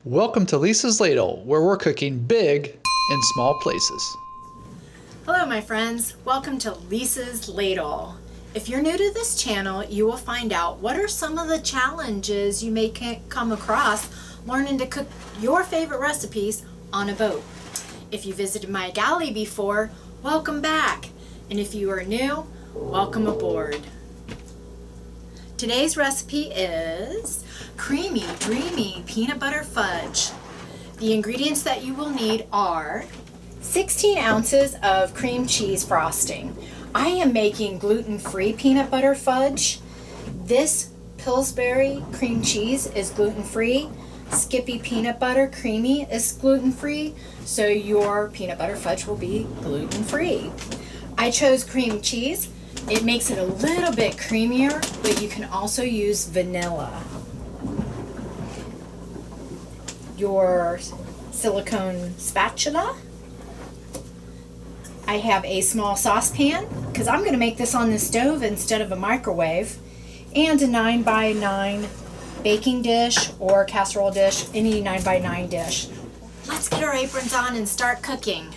Welcome to Lisa's Ladle, where we're cooking big in small places. Hello my friends, welcome to Lisa's Ladle. If you're new to this channel, you will find out what are some of the challenges you may come across learning to cook your favorite recipes on a boat. If you visited my galley before, welcome back. And if you are new, welcome aboard. Today's recipe is creamy, dreamy peanut butter fudge. The ingredients that you will need are 16 ounces of cream cheese frosting. I am making gluten-free peanut butter fudge. This Pillsbury cream cheese is gluten-free. Skippy peanut butter creamy is gluten-free, so your peanut butter fudge will be gluten-free. I chose cream cheese. It makes it a little bit creamier, but you can also use vanilla. Your silicone spatula. I have a small saucepan because I'm going to make this on the stove instead of a microwave, and a 9x9 baking dish or casserole dish, any 9x9 dish. Let's get our aprons on and start cooking.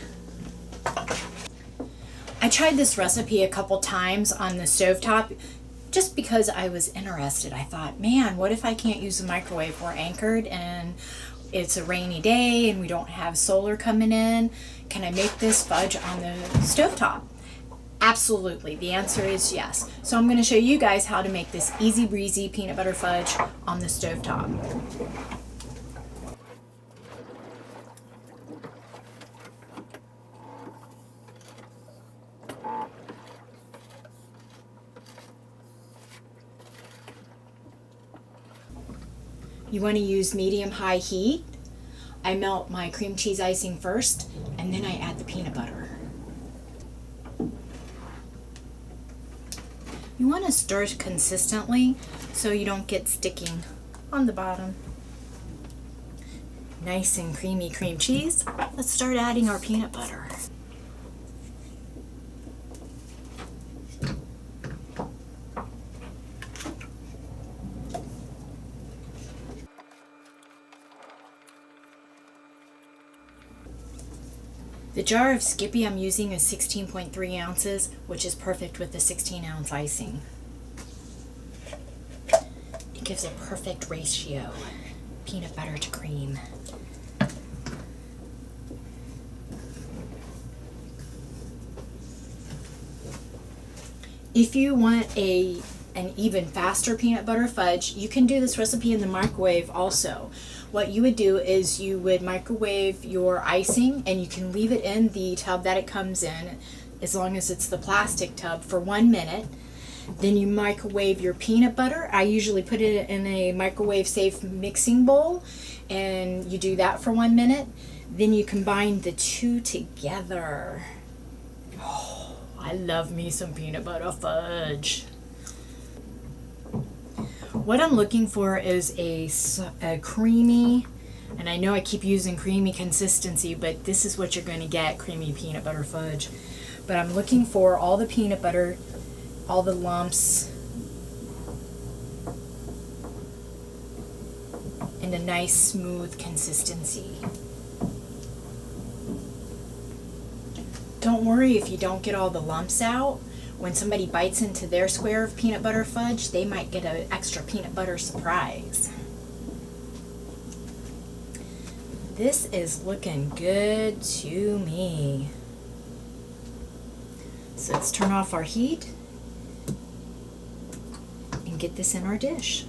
I tried this recipe a couple times on the stovetop just because I was interested. I thought, man, what if I can't use the microwave? We're anchored and it's a rainy day and we don't have solar coming in. Can I make this fudge on the stovetop? Absolutely. The answer is yes. So I'm going to show you guys how to make this easy breezy peanut butter fudge on the stovetop. You want to use medium-high heat. I melt my cream cheese icing first, and then I add the peanut butter. You want to stir consistently so you don't get sticking on the bottom. Nice and creamy cream cheese. Let's start adding our peanut butter. The jar of Skippy I'm using is 16.3 ounces, which is perfect with the 16-ounce icing. It gives a perfect ratio, peanut butter to cream. If you want an even faster peanut butter fudge, you can do this recipe in the microwave also. What you would do is you would microwave your icing, and you can leave it in the tub that it comes in, as long as it's the plastic tub, for 1 minute. Then you microwave your peanut butter. I usually put it in a microwave safe mixing bowl, and you do that for 1 minute. Then you combine the two together. Oh, I love me some peanut butter fudge. What I'm looking for is a creamy, and I know I keep using creamy consistency, but this is what you're going to get, creamy peanut butter fudge. But I'm looking for all the peanut butter, all the lumps, and a nice smooth consistency. Don't worry if you don't get all the lumps out. When somebody bites into their square of peanut butter fudge, they might get an extra peanut butter surprise. This is looking good to me. So let's turn off our heat and get this in our dish.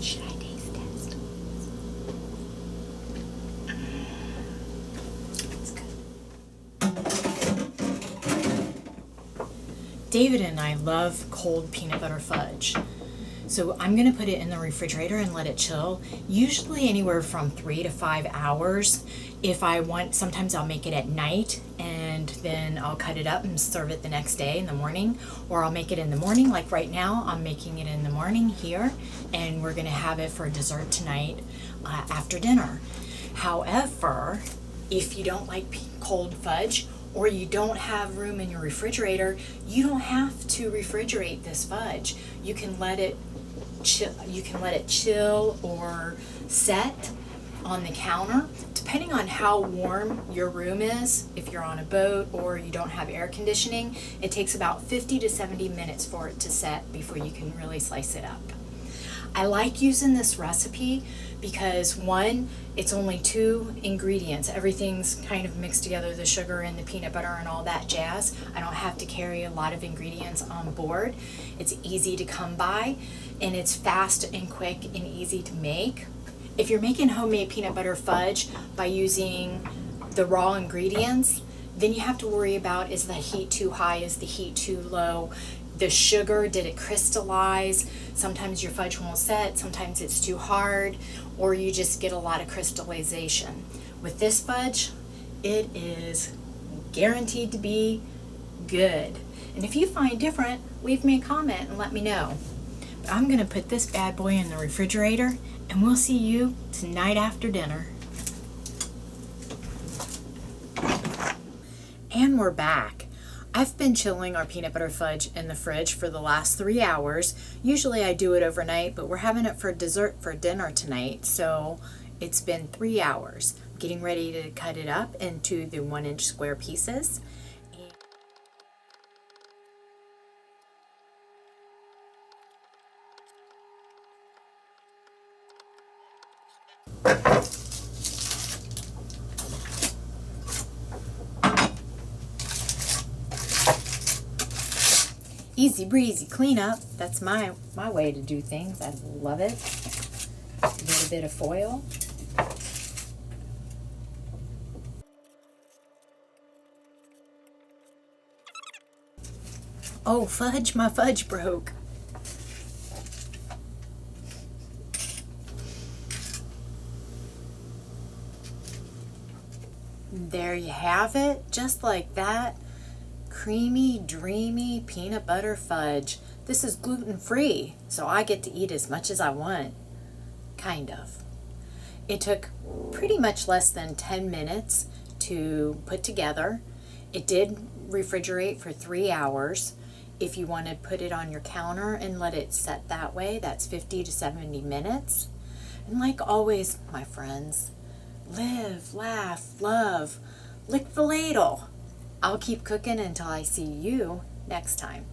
Should I taste test? It's good. David and I love cold peanut butter fudge. So I'm going to put it in the refrigerator and let it chill, usually anywhere from 3 to 5 hours. If I want, sometimes I'll make it at night and then I'll cut it up and serve it the next day in the morning, or I'll make it in the morning. Like right now, I'm making it in the morning here, and we're going to have it for dessert tonight after dinner. However, If you don't like cold fudge, or you don't have room in your refrigerator, you don't have to refrigerate this fudge. You can let it chill or set on the counter, depending on how warm your room is. If you're on a boat or you don't have air conditioning, it takes about 50 to 70 minutes for it to set before you can really slice it up. I like using this recipe because, one, it's only 2 ingredients. Everything's kind of mixed together, the sugar and the peanut butter and all that jazz. I don't have to carry a lot of ingredients on board. It's easy to come by, and it's fast and quick and easy to make. If you're making homemade peanut butter fudge by using the raw ingredients, then you have to worry about, is the heat too high, is the heat too low? The sugar, did it crystallize? Sometimes your fudge won't set, sometimes it's too hard, or you just get a lot of crystallization. With this fudge, it is guaranteed to be good. And if you find different, leave me a comment and let me know. But I'm gonna put this bad boy in the refrigerator, and we'll see you tonight after dinner. And we're back. I've been chilling our peanut butter fudge in the fridge for the last 3 hours. Usually I do it overnight, but we're having it for dessert for dinner tonight, so it's been 3 hours. I'm getting ready to cut it up into the 1-inch square pieces. Easy breezy cleanup. That's my way to do things. I love it. A little bit of foil. Oh, fudge, my fudge broke. There you have it, just like that. Creamy, dreamy peanut butter fudge. This is gluten-free, so I get to eat as much as I want. Kind of. It took pretty much less than 10 minutes to put together. It did refrigerate for 3 hours. If you want to put it on your counter and let it set that way, that's 50 to 70 minutes. And like always, my friends, live, laugh, love, lick the ladle. I'll keep cooking until I see you next time.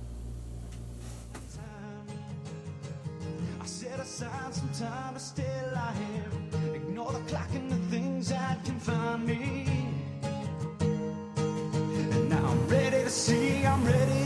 I set aside some time to stay alive. Ignore the clock and the things that confine me. And now I'm ready to see, I'm ready